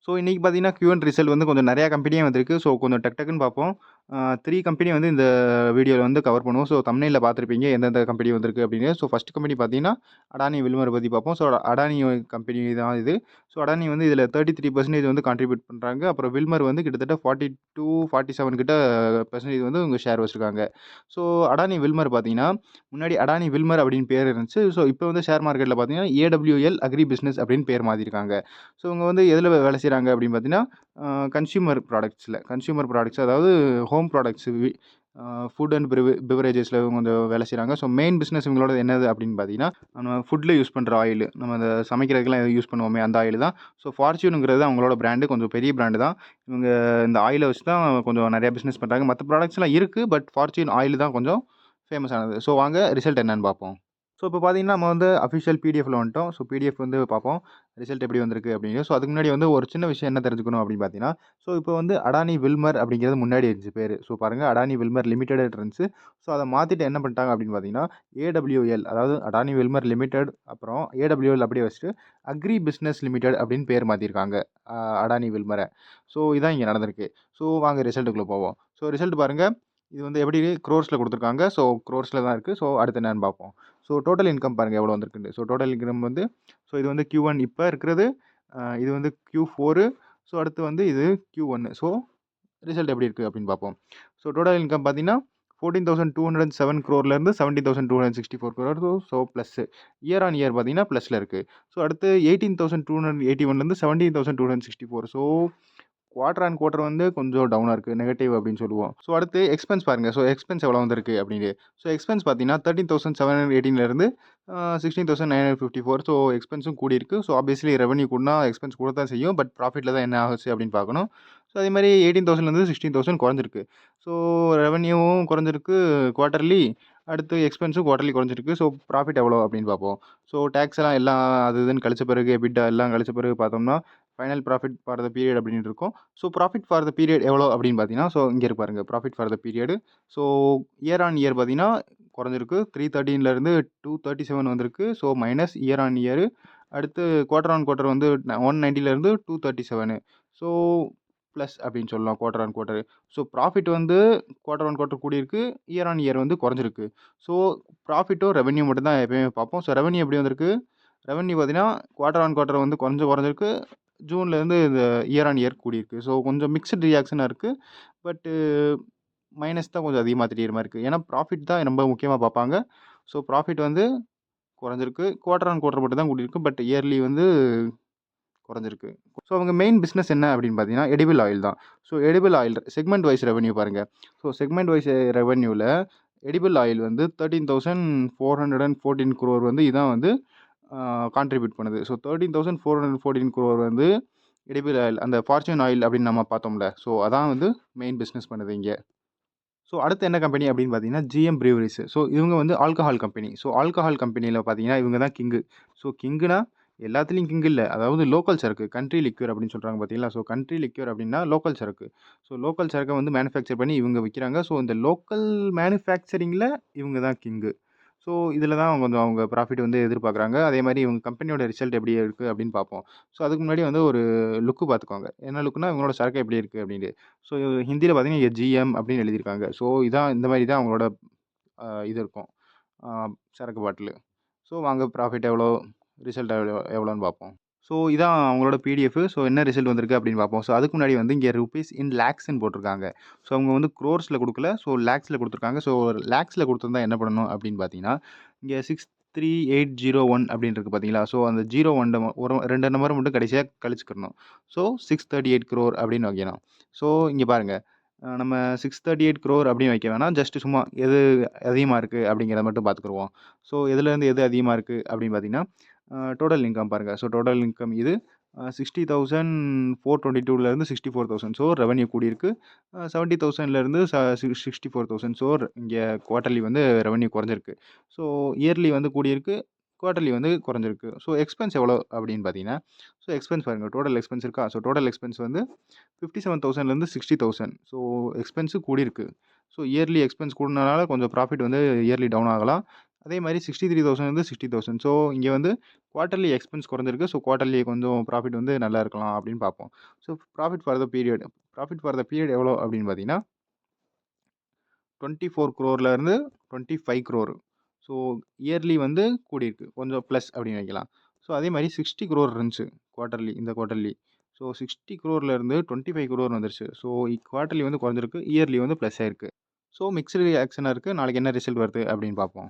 So இன்றைக்கி பார்த்தீங்கன்னா Q&A result வந்து கொஞ்சம் நிறையா கம்பெனியே வந்திருக்கு. ஸோ கொஞ்சம் டக் டக்குன்னு பார்ப்போம். 3 கம்பெனி வந்து இந்த வீடியோவில் வந்து கவர் பண்ணுவோம். ஸோ தம்ப்நெயில்ல பார்த்துருப்பீங்க எந்தெந்த கம்பெனி வந்திருக்கு அப்படின்னு. ஸோ ஃபஸ்ட் கம்பெனி பார்த்தீங்கன்னா அடானி வில்மரை பற்றி பார்ப்போம். ஸோ அடானி கம்பெனி தான் இது. ஸோ அடானி வந்து இதில் 33% வந்து கான்ட்ரிபியூட் பண்ணுறாங்க. அப்புறம் வில்மர் வந்து கிட்டத்தட்ட 42-47 கிட்ட பெர்சன்டேஜ் வந்து இவங்க ஷேர் வச்சுருக்காங்க. ஸோ அடானி வில்மர் பார்த்தீங்கன்னா முன்னாடி அடானி வில்மர் அப்படின்னு பேர் இருந்துச்சு. ஸோ இப்போ வந்து ஷேர் மார்க்கெட்டில் பார்த்தீங்கன்னா AWL அக்ரி பிஸ்னஸ் அப்படின்னு பேர் மாற்றிருக்காங்க. ஸோ இவங்க வந்து எதில் வேலை செய்கிறாங்க அப்படின்னு பார்த்தீங்கன்னா கன்சியூமர் ப்ராடக்ட்ஸ் அதாவது ஹோம் ப்ராடக்ட்ஸ் ஃபுட் அண்ட் பிவரேஜஸில் இவங்க கொஞ்சம் வேலை செய்கிறாங்க. ஸோ மெயின் பிஸ்னஸ் இவங்களோட என்னது அப்படின்னு பார்த்தீங்கன்னா நம்ம ஃபுட்டில் யூஸ் பண்ணுற ஆயில், நம்ம அந்த சமைக்கிறதுக்கெல்லாம் எது யூஸ் பண்ணுவோமே அந்த ஆயில் தான். ஸோ ஃபார்ச்சூனுங்கிறது அவங்களோட பிராண்டு, கொஞ்சம் பெரிய பிராண்டு தான். இவங்க இந்த ஆயிலை வச்சு தான் கொஞ்சம் நிறையா பிஸ்னஸ் பண்ணுறாங்க. மற்ற ப்ராடக்ட்ஸ்லாம் இருக்குது, பட் ஃபார்ச்சூன் ஆயில் தான் கொஞ்சம் ஃபேமஸ் ஆனது. ஸோ வாங்க ரிசல்ட் என்னன்னு பார்ப்போம். ஸோ இப்போ பார்த்தீங்கன்னா நம்ம வந்து அஃபிஷியல் பிடிஎஃப்ல வந்துட்டோம். ஸோ பிடிஎஃப் வந்து பார்ப்போம் ரிசல்ட் எப்படி வந்திருக்கு அப்படின்னு. ஸோ அதுக்கு முன்னாடி வந்து ஒரு சின்ன விஷயம் என்ன தெரிஞ்சுக்கணும் அப்படின்னு பார்த்தீங்கன்னா, ஸோ இப்போ வந்து அடானி வில்மர் அப்படிங்கிறது முன்னாடி இருந்துச்சு பேர். ஸோ பாருங்கள் அடானி வில்மர் லிமிடெட் இருந்துச்சு. ஸோ அதை மாற்றிட்டு என்ன பண்ணிட்டாங்க அப்படின்னு பார்த்தீங்கன்னா AWL அதாவது அடானி வில்மர் லிமிடெட் அப்புறம் AWL அப்படியே வச்சுட்டு அக்ரி பிஸ்னஸ் லிமிடெட் அப்படின்னு பேர் மாற்றிருக்காங்க அடானி வில்மரை. ஸோ இதான் இங்கே நடந்திருக்கு. ஸோ வாங்க ரிசல்ட்டுக்குள்ளே போவோம். ஸோ ரிசல்ட் பாருங்கள், இது வந்து எப்படி க்ரோர்ஸில் கொடுத்துருக்காங்க. ஸோ க்ரோர்ஸில் தான் இருக்குது. ஸோ அடுத்து என்னன்னு பார்ப்போம். ஸோ டோட்டல் இன்கம் பாருங்கள் எவ்வளோ வந்திருக்குன்னு. ஸோ டோட்டல் இன்கம் வந்து ஸோ இது வந்து Q1 இப்போ இருக்கிறது, இது வந்து Q4. ஸோ அடுத்து வந்து இது Q1. ஸோ ரிசல்ட் எப்படி இருக்குது அப்படின்னு பார்ப்போம். ஸோ டோட்டல் இன்கம் பார்த்தீங்கன்னா 14,207 crore இருந்து 17,264 crore. So plus year on year பார்த்தீங்கன்னா ப்ளஸில் இருக்குது. ஸோ அடுத்து 18,281 17,264. ஸோ குவார்டர் ஆன் குவார்டர் வந்து கொஞ்சம் டவுனாக இருக்குது, நெகட்டிவ் அப்படின்னு சொல்லுவோம். ஸோ அடுத்து எக்ஸ்பென்ஸ் பாருங்கள். ஸோ எக்ஸ்பென்ஸ் எவ்வளோ வந்திருக்கு அப்படின்னு. ஸோ எக்ஸ்பென்ஸ் பார்த்தீங்கன்னா 13,718 16,954. ஸோ எக்ஸ்பென்ஸும் கூடியிருக்கு. ஸோ ஆப்வியஸ்லி ரெவன்யூ கூடனா எக்ஸ்பென்ஸ் கூட தான் செய்யும். பட் ப்ராஃபிட்டில் தான் என்ன ஆகுச்சு அப்படின்னு பார்க்கணும். ஸோ அதே மாதிரி 18,000 16,000 குறைஞ்சிருக்கு. ஸோ ரெவன்யூவும் குறைஞ்சிருக்கு குவார்ட்டர்லி, அடுத்து எக்ஸ்பென்ஸும் குவார்ட்டர்லி குறைஞ்சிருக்கு. ஸோ ப்ராஃபிட் எவ்வளோ அப்படின்னு பார்ப்போம். ஸோ டேக்ஸ் எல்லாம் அது இதுன்னு கழிச்ச பிறகு எபிட்டா எல்லாம் கழிச்ச பிறகு பார்த்தோம்னா final profit for the period அப்படின்னு இருக்கும். So profit for the period எவ்வளோ அப்படின்னு பார்த்தீங்கன்னா, ஸோ இங்கே இருப்பாருங்க profit for the period. So year on year பார்த்தீங்கன்னா குறைஞ்சிருக்கு. 313 237 வந்திருக்கு. So minus year on year. அடுத்து குவார்டர் ஆன் குவார்டர் வந்து 190 237. ஸோ ப்ளஸ் அப்படின்னு சொல்லலாம் quarter on quarter. So profit வந்து குவார்டர் ஆன் குவார்டர் கூடியிருக்கு, இயர் ஆன் இயர் வந்து குறைஞ்சிருக்கு. ஸோ ப்ராஃபிட்டும் ரெவன்யூ மட்டும் தான் எப்பயுமே பார்ப்போம். ஸோ ரெவன்யூ எப்படி வந்திருக்கு, ரெவன்யூ பார்த்தீங்கன்னா குவார்டர் ஆன் குவார்டர் வந்து குறைஞ்சிருக்கு. ஜூன்லேருந்து இந்த இயர் ஆன் இயர் கூடியிருக்கு. ஸோ கொஞ்சம் மிக்ஸ்டு ரியாக்ஷனாக இருக்குது. பட்டு மைனஸ் தான் கொஞ்சம் அதிகமாக தெரியிற மாதிரி இருக்குது. ஏன்னா ப்ராஃபிட் தான் ரொம்ப முக்கியமாக பார்ப்பாங்க. ஸோ ப்ராஃபிட் வந்து குறைஞ்சிருக்கு. குவார்டர் ஆன் குவார்டர் மட்டும் தான் கூடியிருக்கு. பட் இயர்லி வந்து குறைஞ்சிருக்கு. ஸோ அவங்க மெயின் பிஸ்னஸ் என்ன அப்படின்னு பார்த்தீங்கன்னா எடிபிள் ஆயில் தான். So edible oil segment wise revenue பாருங்கள். ஸோ செக்மெண்ட் வைஸ் ரெவன்யூவில் எடிபிள் ஆயில் வந்து 13,414 crore வந்து இதான் வந்து கான்ட்ரிபியூட் பண்ணுது. ஸோ 13,414 crore வந்து எடிபிள் ஆயில், அந்த ஃபார்ச்சூன் ஆயில் அப்படின்னு நம்ம பார்த்தோம்ல. ஸோ அதான் வந்து மெயின் பிஸ்னஸ் பண்ணுது இங்கே. ஸோ அடுத்து என்ன கம்பெனி அப்படின்னு பார்த்தீங்கன்னா GM Breweries. ஸோ இவங்க வந்து ஆல்கஹால் கம்பெனி. ஸோ ஆல்கஹால் கம்பெனியில் பார்த்தீங்கன்னா இவங்க தான் கிங்கு. ஸோ கிங்குனா எல்லாத்துலேயும் கிங் இல்லை, அதாவது லோக்கல் சரக்கு கண்ட்ரி லிக்யூர் அப்படின்னு சொல்கிறாங்க பார்த்தீங்களா. ஸோ கண்ட்ரி லிக்யூர் அப்படின்னா லோக்கல் சரக்கு. ஸோ லோக்கல் சரக்கை வந்து மேனுஃபேக்சர் பண்ணி இவங்க விற்கிறாங்க. ஸோ இந்த லோக்கல் மேனுஃபேக்சரிங்கில் இவங்க தான் கிங்கு. ஸோ இதில் தான் கொஞ்சம் அவங்க ப்ராஃபிட் வந்து எதிர்பார்க்குறாங்க. அதே மாதிரி இவங்க கம்பெனியோட ரிசல்ட் எப்படி இருக்குது அப்படின்னு பார்ப்போம். ஸோ அதுக்கு முன்னாடி வந்து ஒரு லுக்கு பார்த்துக்கோங்க. என்ன லுக்குனா இவங்களோட சரக்கு எப்படி இருக்குது அப்படின்ட்டு. ஸோ ஹிந்தியில் பார்த்தீங்கன்னா GM அப்படின்னு எழுதியிருக்காங்க. ஸோ இதான் இந்த மாதிரி தான் அவங்களோட இது இருக்கும் சரக்கு பாட்டிலு. ஸோ வாங்க ப்ராஃபிட் எவ்வளோ, ரிசல்ட் எவ்வளோன்னு பார்ப்போம். ஸோ இதான் அவங்களோட பிடிஎஃப். ஸோ என்ன ரிசல்ட் வந்திருக்கு அப்படின்னு பார்ப்போம். ஸோ அதுக்கு முன்னாடி வந்து இங்கே ருபீஸ் இன் லேக்ஸ்ன்னு போட்டிருக்காங்க. ஸோ அவங்க வந்து க்ரோர்ஸில் கொடுக்கல, ஸோ லேக்ஸில் கொடுத்துருக்காங்க. ஸோ லேக்ஸில் கொடுத்துருந்தா என்ன பண்ணணும் அப்படின்னு பார்த்தீங்கன்னா, இங்கே 63801 அப்படின்னு இருக்குது பார்த்தீங்களா. ஸோ அந்த 01 ஒரு 2 நம்பர் மட்டும் கடைசியாக கழிச்சுக்கணும். ஸோ 638 crore அப்படின்னு வைக்கணும். ஸோ இங்கே பாருங்கள், நம்ம 638 crore அப்படின்னு வைக்க வேணாம். ஜஸ்ட் சும்மா எது அதிகமாக இருக்குது அப்படிங்கிறத மட்டும் பார்த்துக்குருவோம். ஸோ எதுலேருந்து எது அதிகமாக இருக்குது அப்படின்னு பார்த்தீங்கன்னா டோட்டல் இன்கம் பாருங்கள். ஸோ டோட்டல் இன்கம் இது 60,422 64,000. ஸோ ரெவன்யூ கூடியிருக்கு. 70,000 64,000. ஸோ இங்கே குவார்ட்டர்லி வந்து ரெவன்யூ குறைஞ்சிருக்கு. ஸோ இயர்லி வந்து கூடியிருக்கு, குவார்ட்டர்லி வந்து குறைஞ்சிருக்கு. ஸோ எக்ஸ்பென்ஸ் எவ்வளோ அப்படின்னு பார்த்தீங்கன்னா, ஸோ எக்ஸ்பென்ஸ் பாருங்கள், டோட்டல் எக்ஸ்பென்ஸ் இருக்கா. ஸோ டோட்டல் எக்ஸ்பென்ஸ் வந்து 57,000 60,000. ஸோ எக்ஸ்பென்ஸு கூடியிருக்கு. ஸோ இயர்லி எக்ஸ்பென்ஸ் கூடுனனால கொஞ்சம் ப்ராஃபிட் வந்து இயர்லி டவுன் ஆகலாம். அதே மாரி 63,000 வந்து 60,000. ஸோ இங்க வந்து குவார்ட்டர்லி எக்ஸ்பென்ஸ் குறைஞ்சிருக்கு. ஸோ குவார்ட்டர்லி கொஞ்சம் ப்ராஃபிட் வந்து நல்லா இருக்கலாம் அப்படின்னு பார்ப்போம். So profit for the period எவ்வளோ அப்படின்னு பார்த்தீங்கன்னா, 24 crore இருந்து 25 crore. ஸோ இயர்லி வந்து கூடியிருக்கு. கொஞ்சம் ப்ளஸ் அப்படின்னு வைக்கலாம். ஸோ அதே மாரி 60 crore இருந்துச்சு இந்த குவார்ட்டர்லி. ஸோ 60 crore இருந்து 25 crore வந்துருச்சு. ஸோ குவார்ட்டர்லி வந்து குறைஞ்சிருக்கு. இயர்லி வந்து ப்ளஸ் ஆயிருக்கு. ஸோ மிக்ஸ்டு ரியாக்ஷனா இருக்கு. நாளைக்கு என்ன ரிசல்ட் வருது அப்படின்னு பார்ப்போம்.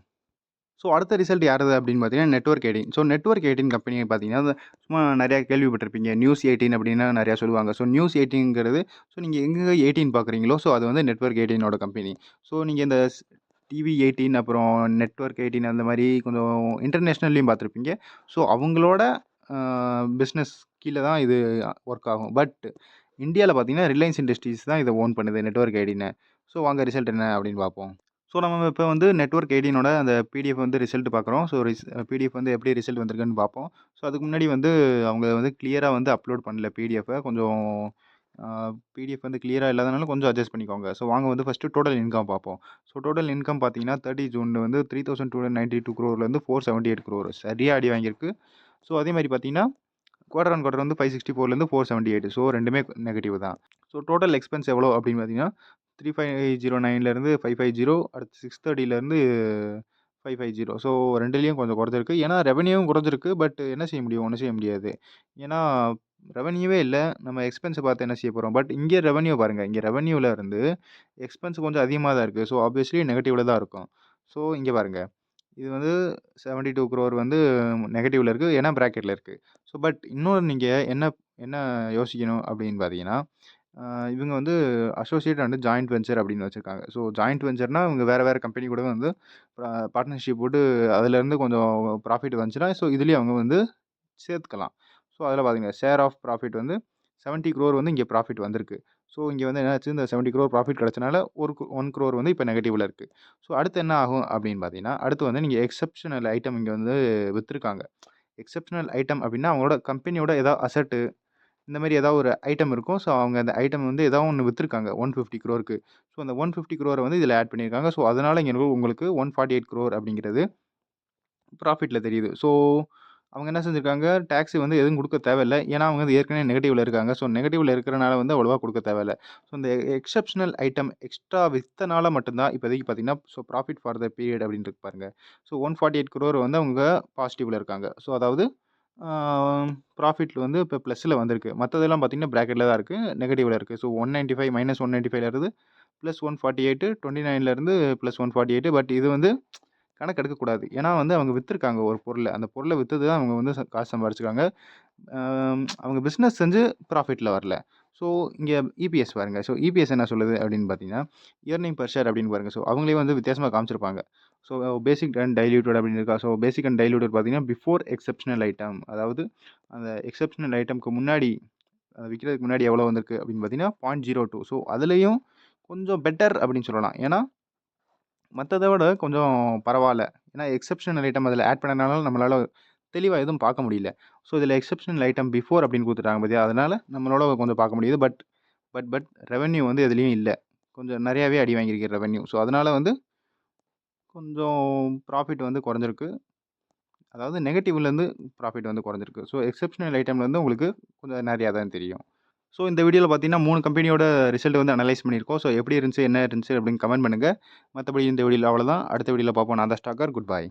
ஸோ அடுத்த ரிசல்ட் யாரது அப்படின்னு பார்த்தீங்கன்னா, நெட்வொர்க் 18. ஸோ நெட்வொர்க் 18 கம்பெனி பார்த்தீங்கன்னா, அது சும்மா நெறையா கேள்விப்பட்டிருப்பீங்க. நியூஸ் 18 அப்படின்னா நெறையா சொல்லுவாங்க. ஸோ நியூஸ் 18ங்கிறது ஸோ நீங்க எங்க 18 பார்க்குறீங்களோ, ஸோ அது வந்து நெட்வொர்க் 18ஓட கம்பெனி. ஸோ நீங்க இந்த டிவி 18 அப்புறம் நெட்வொர்க் 18 அந்த மாரி கொஞ்சம் இன்டர்நேஷனல்லயும் பார்த்துருப்பீங்க. ஸோ அவங்களோட பிசினஸ் கீழ தான் இது ஒர்க் ஆகும். பட் இந்தியால பார்த்தீங்கன்னா, ரிலையன்ஸ் இண்டஸ்ட்ரீஸ் தான் இத ஓன் பண்ணுது நெட்வொர்க் 18. ஸோ வாங்க ரிசல்ட் என்ன அப்படின்னு பார்ப்போம். ஸோ நம்ம இப்போ வந்து நெட்வொர்க் 18ஓட அந்த பிடிஎஃப் வந்து ரிசல்ட் பார்க்குறோம். ஸோ பிடிஎஃப் வந்து எப்படி ரிசல்ட் வந்திருக்குன்னு பார்ப்போம். ஸோ அதுக்கு முன்னாடி வந்து அவங்க வந்து கிளியரா வந்து அப்லோட் பண்ணல பிடிஎஃப்ப. கொஞ்சம் பிடிஎஃப் வந்து கிளியரா இல்லாதனால கொஞ்சம் அட்ஜஸ்ட் பண்ணிக்கோங்க. ஸோ வாங்க வந்து ஃபர்ஸ்ட்டு டோட்டல் இன்கம் பார்ப்போம். ஸோ டோட்டல் இன்கம் பார்த்தீங்கன்னா, 30 ஜூன் வந்து 3,292 crore 478 crore சரியா அடி வாங்கியிருக்கு. ஸோ அதே மாரி பார்த்தீங்கன்னா, குவார்டர் ஆன் குவார்டர் வந்து 564 478. ஸோ 2மே நெகட்டிவ் தான். ஸோ டோட்டல் எக்ஸ்பென்ஸ் எவ்வளோ அப்படின்னு பார்த்தீங்கன்னா, 3509 550 அடுத்து 630 550. ஸோ 2லயும் கொஞ்சம் குறைஞ்சிருக்கு. ஏன்னா ரெவென்யூவும் குறைஞ்சிருக்கு. பட் என்ன செய்ய முடியும்? ஒண்ணும் செய்ய முடியாது. ஏன்னா ரெவென்யூவே இல்ல. நம்ம எக்ஸ்பென்ஸ பார்த்து என்ன செய்ய போறோம்? பட் இங்க ரெவென்யூ பாருங்க. இங்க ரெவென்யூல இருந்து எக்ஸ்பென்ஸ் கொஞ்சம் அதிகமா தான் இருக்கு. ஸோ ஆப்வியஸ்லி நெகட்டிவ்ல தான் இருக்கும். ஸோ இங்க பாருங்க. இது வந்து 72 crore வந்து நெகட்டிவ்ல இருக்கு. ஏன்னா பிராக்கெட்ல இருக்கு. ஸோ பட் இன்னொரு நீங்க என்ன என்ன யோசிக்கணும் அப்படின்னு பார்த்தீங்கன்னா, அ இவங்க வந்து அசோசியேட் அண்ட் ஜாயிண்ட் வென்ச்சர் அப்படின்னு வச்சிருக்காங்க. ஸோ ஜாயிண்ட் வென்ச்சர்னா இவங்க வேற வேற கம்பெனி கூட வந்து பார்ட்னர்ஷிப் போட்டு அதுலேருந்து கொஞ்சம் ப்ராஃபிட் வந்துச்சுன்னா, ஸோ இதுலயும் அவங்க வந்து சேர்த்துக்கலாம். ஸோ அதில பார்த்தீங்கன்னா, ஷேர் ஆஃப் ப்ராஃபிட் வந்து 70 crore வந்து இங்க ப்ராஃபிட் வந்திருக்கு. ஸோ இங்க வந்து என்னாச்சு இந்த 70 crore ப்ராஃபிட் கிடைச்சனால 1 crore வந்து இப்ப நெகட்டிவ்ல இருக்கு. ஸோ அடுத்து என்ன ஆகும் அப்படின்னு பார்த்தீங்கன்னா, அடுத்து வந்து நீங்க எக்செப்ஷனல் ஐட்டம் இங்க வந்து வித்திருக்காங்க. எக்செப்ஷனல் ஐட்டம் அப்படின்னா, அவங்களோட கம்பெனியோட ஏதாவது அசெட் இந்த மாரி ஏதாவது ஒரு ஐட்டம் இருக்கும். ஸோ அவங்க அந்த ஐட்டம் வந்து ஏதாவது ஒண்ணு வித்திருக்காங்க 150 crore. ஸோ அந்த 150 crore வந்து இதில ஆட் பண்ணியிருக்காங்க. ஸோ அதனால இங்க உங்களுக்கு 148 crore அப்படிங்கிறது ப்ராஃபிட்ல தெரியுது. ஸோ அவங்க என்ன செஞ்சிருக்காங்க, டாக்ஸ் வந்து எதுவும் குடுக்க தேவையில்ல. ஏன்னா அவங்க வந்து ஏற்கனவே நெகட்டிவ்ல இருக்காங்க. ஸோ நெகட்டிவ்ல இருக்கிறனால வந்து அவ்வளவா குடுக்க தேவையில்ல. ஸோ இந்த எக்செப்ஷனல் ஐட்டம் எக்ஸ்ட்ரா வித்தனால மட்டும் தான் இப்போதைக்கு பார்த்தீங்கன்னா, so profit for the period அப்படின்னு இருக்கு பாருங்க. ஸோ 148 crore வந்து அவங்க பாசிட்டிவ்ல இருக்காங்க. ஸோ அதாவது ஆ ப்ராஃபிட்ல வந்து இப்போ ப்ளஸ்ல வந்திருக்கு. மத்ததெல்லாம் பார்த்தீங்கன்னா, பிராக்கெட்ல தான் இருக்கு. நெகட்டிவ்ல இருக்கு. ஸோ 195 -195ல இருந்து +148 29ல இருந்து +148 பட் இது வந்து கணக்கு எடுக்கக்கூடாது. ஏன்னா வந்து அவங்க வித்திருக்காங்க ஒரு பொருள. அந்த பொருள வித்தது தான் அவங்க வந்து காசு சம்பாரிச்சுருக்காங்க. அவங்க பிசினஸ் செஞ்சு ப்ராஃபிட்ல வரல. ஸோ இங்க இபிஎஸ் பாருங்க. ஸோ இபிஎஸ் என்ன சொல்லுது அப்படின்னு பார்த்தீங்கன்னா, இயர்னிங் பெர் ஷேர் அப்படின்னு பாருங்க. ஸோ அவங்களே வந்து வித்தியாசமா காமிச்சிருப்பாங்க. ஸோ பேசிக் அண்ட் டைல்யூட்டட் அப்படின்னு இருக்கா. ஸோ பேசிக் அண்ட் டைல்யூட்டட் பார்த்தீங்கன்னா, பிஃபோர் எக்செப்ஷனல் ஐட்டம். அதாவது அந்த எக்செப்ஷனல் ஐட்டம்க்கு முன்னாடி விக்கிறதுக்கு முன்னாடி எவ்வளோ வந்திருக்கு அப்படின்னு பார்த்தீங்கன்னா, 0.02. ஸோ அதுலயும் கொஞ்சம் பெட்டர் அப்படின்னு சொல்லலாம். ஏன்னா மத்தத விட கொஞ்சம் பரவால்ல. ஏன்னா எக்செப்ஷனல் ஐட்டம் அதில ஆட் பண்ணனால நம்மளால தெளிவா எதுவும் பார்க்க முடியல. ஸோ இதில எக்செப்ஷனல் ஐட்டம் பிஃபோர் அப்படின்னு குடுத்துட்டாங்க பார்த்தியா? அதனால நம்மளால கொஞ்சம் பார்க்க முடியுது. பட் ரெவென்யூ வந்து எதுலயும் இல்ல. கொஞ்சம் நெறையாவே அடி வாங்கியிருக்கு ரெவென்யூ. ஸோ அதனால வந்து கொஞ்சம் ப்ராஃபிட் வந்து குறைஞ்சிருக்கு. அதாவது நெகட்டிவ்லேருந்து ப்ராஃபிட் வந்து குறைஞ்சிருக்கு. ஸோ எக்செப்ஷனல் ஐட்டம்ல வந்து உங்களுக்கு கொஞ்சம் நெறையா தான் தெரியும். ஸோ இந்த வீடியோல பார்த்தீங்கன்னா 3 கம்பெனியோட ரிசல்ட் வந்து அனலைஸ் பண்ணியிருக்கோம். ஸோ எப்படி இருந்துச்சு, என்ன இருந்துச்சு அப்படின்னு கமெண்ட் பண்ணுங்க. மத்தபடி இந்த வீடியோல அவ்வளோதான். அடுத்த வீடியோல பார்ப்போம். நான் தான் ஸ்டாக்கர். Good bye.